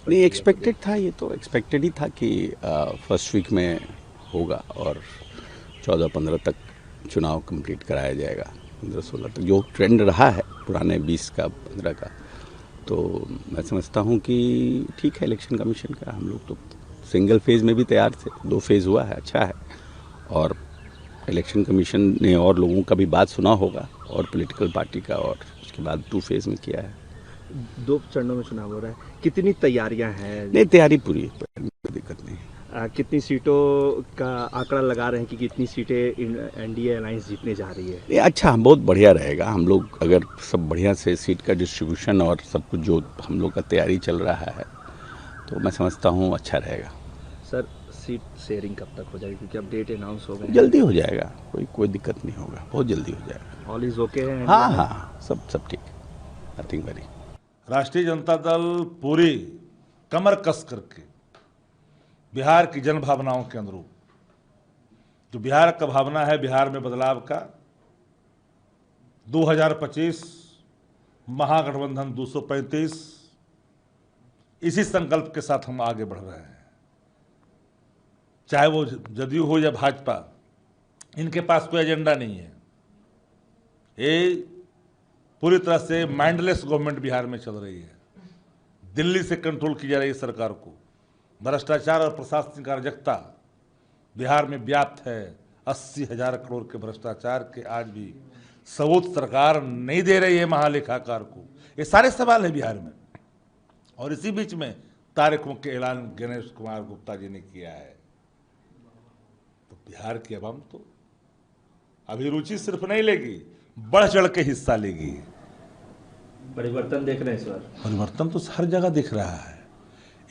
नहीं, एक्सपेक्टेड था, ये तो एक्सपेक्टेड ही था कि फर्स्ट वीक में होगा और 14-15 तक चुनाव कंप्लीट कराया जाएगा, 15-16 तक जो ट्रेंड रहा है पुराने 20 का 15 का। तो मैं समझता हूँ कि ठीक है, इलेक्शन कमीशन का हम लोग तो सिंगल फेज़ में भी तैयार थे, 2 फेज़ हुआ है, अच्छा है। और इलेक्शन कमीशन ने और लोगों का भी बात सुना होगा और पॉलिटिकल पार्टी का, और उसके बाद 2 फेज़ में किया है। 2 चरणों में चुनाव हो रहा है, कितनी तैयारियां हैं? नहीं, तैयारी पूरी है, कोई दिक्कत नहीं। कितनी सीटों का आंकड़ा लगा रहे हैं कि कितनी सीटें एनडीए अलायंस जीतने जा रही है? ये अच्छा, बहुत बढ़िया रहेगा। हम लोग अगर सब बढ़िया से सीट का डिस्ट्रीब्यूशन और सब कुछ जो हम लोग का तैयारी चल रहा है, तो मैं समझता हूँ अच्छा रहेगा। सर, सीट शेयरिंग कब तक हो जाएगी, क्योंकि अब डेट अनाउंस हो गए हैं? जल्दी हो जाएगा, कोई दिक्कत नहीं होगा, बहुत जल्दी हो जाएगा। ऑल इज ओके है? हाँ हाँ, सब ठीक, नथिंग वेरी। राष्ट्रीय जनता दल पूरी कमर कस करके बिहार की जन भावनाओं के अनुरूप, जो बिहार का भावना है बिहार में बदलाव का, 2025 महागठबंधन 235, इसी संकल्प के साथ हम आगे बढ़ रहे हैं। चाहे वो जदयू हो या भाजपा, इनके पास कोई एजेंडा नहीं है। ये पूरी तरह से माइंडलेस गवर्नमेंट बिहार में चल रही है। दिल्ली से कंट्रोल की जा रही है सरकार को। भ्रष्टाचार और प्रशासनिक अराजकता बिहार में व्याप्त है। 80,000 करोड़ के भ्रष्टाचार के आज भी सबूत सरकार नहीं दे रही है महालेखाकार को। ये सारे सवाल है बिहार में। और इसी बीच में तारीखों के ऐलान गणेश कुमार गुप्ता जी ने किया है। तो बिहार की अवाम तो अभिरुचि सिर्फ नहीं लेगी, बढ़ चढ़ के हिस्सा लेगी। परिवर्तन देख रहे हैं इस बार? परिवर्तन तो हर जगह दिख रहा है।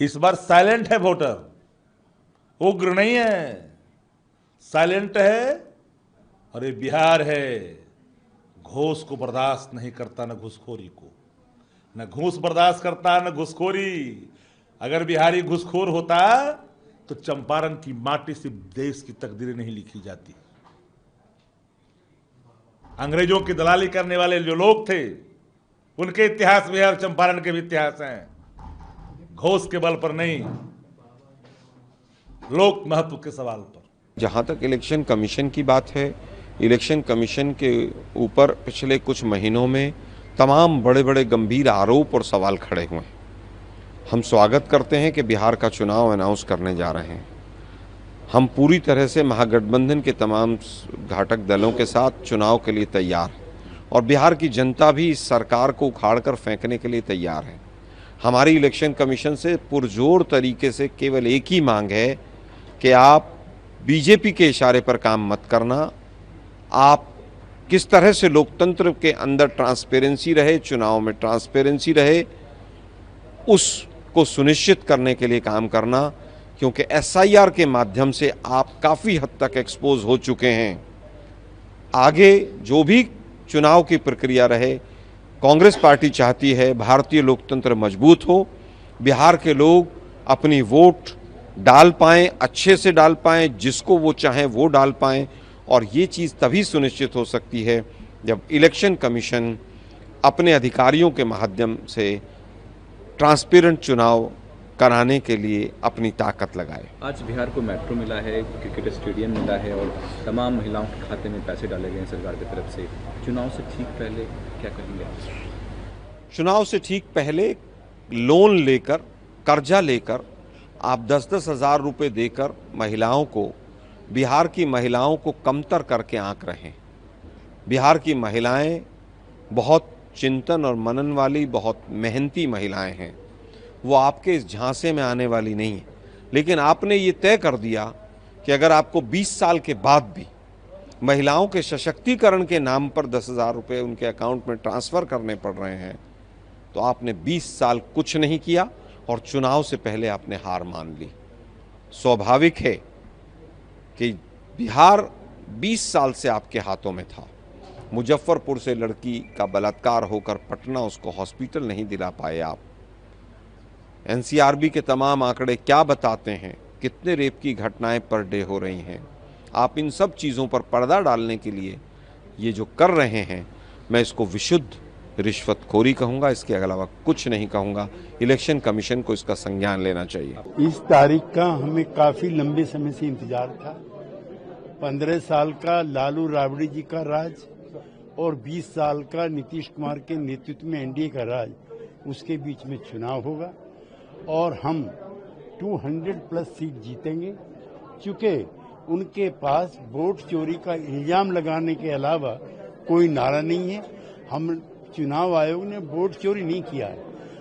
इस बार साइलेंट है वोटर, उग्र नहीं है, साइलेंट है। और ये बिहार है, घूस को बर्दाश्त नहीं करता, न घूसखोरी को। न घूस बर्दाश्त करता, न घूसखोरी। अगर बिहारी घूसखोर होता तो चंपारण की माटी से देश की तकदीरें नहीं लिखी जाती। अंग्रेजों की दलाली करने वाले जो लोग थे, उनके इतिहास में और चंपारण के भी इतिहास हैं। घोष के बल पर नहीं, लोक महत्व के सवाल पर। जहां तक इलेक्शन कमीशन की बात है, इलेक्शन कमीशन के ऊपर पिछले कुछ महीनों में तमाम बड़े बड़े गंभीर आरोप और सवाल खड़े हुए हैं। हम स्वागत करते हैं कि बिहार का चुनाव अनाउंस करने जा रहे हैं। हम पूरी तरह से महागठबंधन के तमाम घटक दलों के साथ चुनाव के लिए तैयार हैं और बिहार की जनता भी इस सरकार को उखाड़कर फेंकने के लिए तैयार है। हमारी इलेक्शन कमीशन से पुरजोर तरीके से केवल एक ही मांग है कि आप बीजेपी के इशारे पर काम मत करना। आप किस तरह से लोकतंत्र के अंदर ट्रांसपेरेंसी रहे, चुनाव में ट्रांसपेरेंसी रहे, उसको सुनिश्चित करने के लिए काम करना, क्योंकि एसआईआर के माध्यम से आप काफ़ी हद तक एक्सपोज हो चुके हैं। आगे जो भी चुनाव की प्रक्रिया रहे, कांग्रेस पार्टी चाहती है भारतीय लोकतंत्र मजबूत हो, बिहार के लोग अपनी वोट डाल पाएं, अच्छे से डाल पाएं, जिसको वो चाहें वो डाल पाएं। और ये चीज़ तभी सुनिश्चित हो सकती है जब इलेक्शन कमीशन अपने अधिकारियों के माध्यम से ट्रांसपेरेंट चुनाव कराने के लिए अपनी ताकत लगाए। आज बिहार को मेट्रो मिला है, क्रिकेट स्टेडियम मिला है और तमाम महिलाओं के खाते में पैसे डाले गए हैं सरकार की तरफ से। चुनाव से ठीक पहले क्या कहेंगे आप? चुनाव से ठीक पहले लोन लेकर, कर्जा लेकर आप 10-10 हज़ार रुपये देकर महिलाओं को, बिहार की महिलाओं को कमतर करके आंक रहे हैं। बिहार की महिलाएं बहुत चिंतन और मनन वाली, बहुत मेहनती महिलाएं हैं। वो आपके इस झांसे में आने वाली नहीं है। लेकिन आपने ये तय कर दिया कि अगर आपको 20 साल के बाद भी महिलाओं के सशक्तिकरण के नाम पर 10,000 रुपये उनके अकाउंट में ट्रांसफ़र करने पड़ रहे हैं, तो आपने 20 साल कुछ नहीं किया और चुनाव से पहले आपने हार मान ली। स्वाभाविक है कि बिहार 20 साल से आपके हाथों में था। मुजफ्फरपुर से लड़की का बलात्कार होकर पटना, उसको हॉस्पिटल नहीं दिला पाए आप। एनसीआरबी के तमाम आंकड़े क्या बताते हैं, कितने रेप की घटनाएं पर डे हो रही हैं। आप इन सब चीज़ों पर पर्दा डालने के लिए ये जो कर रहे हैं, मैं इसको विशुद्ध रिश्वतखोरी कहूंगा, इसके अलावा कुछ नहीं कहूंगा। इलेक्शन कमीशन को इसका संज्ञान लेना चाहिए। इस तारीख का हमें काफी लंबे समय से इंतजार था। 15 साल का लालू राबड़ी जी का राज और 20 साल का नीतीश कुमार के नेतृत्व में एनडीए का राज, उसके बीच में चुनाव होगा और हम 200 प्लस सीट जीतेंगे, क्योंकि उनके पास वोट चोरी का इल्जाम लगाने के अलावा कोई नारा नहीं है। हम चुनाव आयोग ने वोट चोरी नहीं किया है,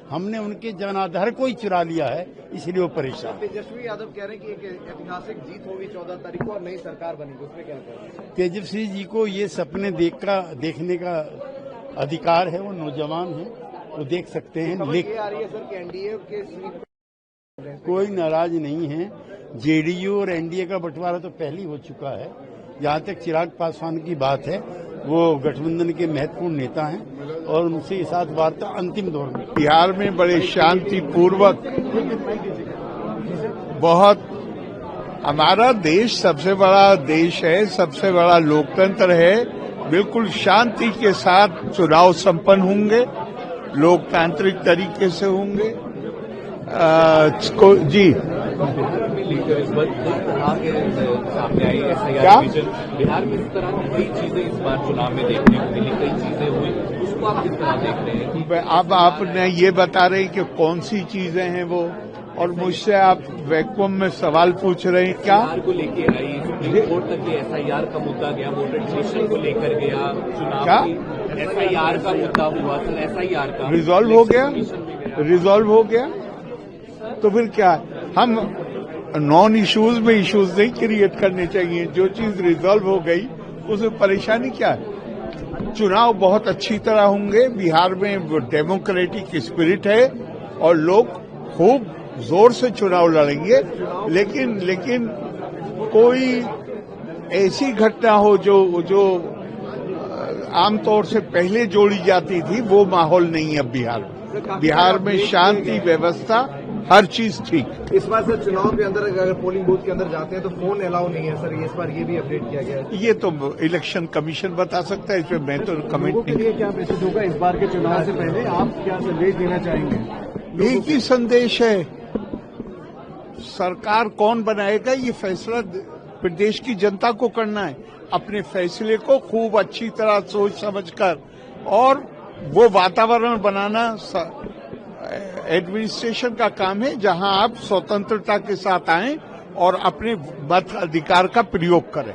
हमने उनके जनाधार को ही चुरा लिया है, इसलिए वो परेशान। तेजस्वी यादव कह रहे हैं कि एक ऐतिहासिक जीत होगी 14 तारीख को और नई सरकार बनेगी, उसमें क्या कह रहे हैं? तेजस्वी जी को ये सपने देखने का अधिकार है, वो नौजवान है, वो देख सकते हैं। लेकिन आ रही है सर कि एनडीए के सीट कोई नाराज नहीं है। जेडीयू और एनडीए का बंटवारा तो पहले ही हो चुका है। जहां तक चिराग पासवान की बात है, वो गठबंधन के महत्वपूर्ण नेता हैं और उनसे साथ वार्ता अंतिम दौर में। बिहार में बड़े शांतिपूर्वक, बहुत, हमारा देश सबसे बड़ा देश है, सबसे बड़ा लोकतंत्र है। बिल्कुल शांति के साथ चुनाव संपन्न होंगे, लोकतांत्रिक तरीके से होंगे। जी इस बार सामने आई क्या? बिहार में इस तरह की कई चीजें इस बार चुनाव में देखने को मिली, कई चीजें हुई, उसको आप किस तरह देख रहे हैं कि अब आपने ये बता रहे कि कौन सी चीजें हैं वो, और मुझसे आप वैक्यूम में सवाल पूछ रहे हैं क्या? बिहार को लेके आई, सुप्रीम कोर्ट तक ये एसआईआर का मुद्दा गया, वोटर रजिस्ट्रेशन को लेकर गया, चुनाव क्या? एसआईआर का मुद्दा हुआ, एसआईआर का रिजॉल्व हो गया, रिजॉल्व हो गया, तो फिर क्या? हम नॉन इश्यूज में इश्यूज नहीं क्रिएट करने चाहिए। जो चीज रिजॉल्व हो गई उसमें परेशानी क्या है? चुनाव बहुत अच्छी तरह होंगे। बिहार में डेमोक्रेटिक स्पिरिट है और लोग खूब जोर से चुनाव लड़ेंगे, लेकिन कोई ऐसी घटना हो जो आमतौर से पहले जोड़ी जाती थी, वो माहौल नहीं है बिहार में। बिहार में शांति व्यवस्था, हर चीज ठीक। इस बार सर चुनाव के अंदर अगर पोलिंग बूथ के अंदर जाते हैं तो फोन अलाउ नहीं है सर, इस बार ये भी अपडेट किया गया है। ये तो इलेक्शन कमीशन बता सकता है, इसमें मैं तो कमेंट नहीं। लिए क्या मैसेज होगा इस बार के चुनाव से पहले, आप क्या संदेश देना चाहेंगे? एक ही संदेश है, सरकार कौन बनाएगा ये फैसला प्रदेश की जनता को करना है। अपने फैसले को खूब अच्छी तरह सोच समझकर, और वो वातावरण बनाना एडमिनिस्ट्रेशन का काम है जहां आप स्वतंत्रता के साथ आएं और अपने मत अधिकार का प्रयोग करें।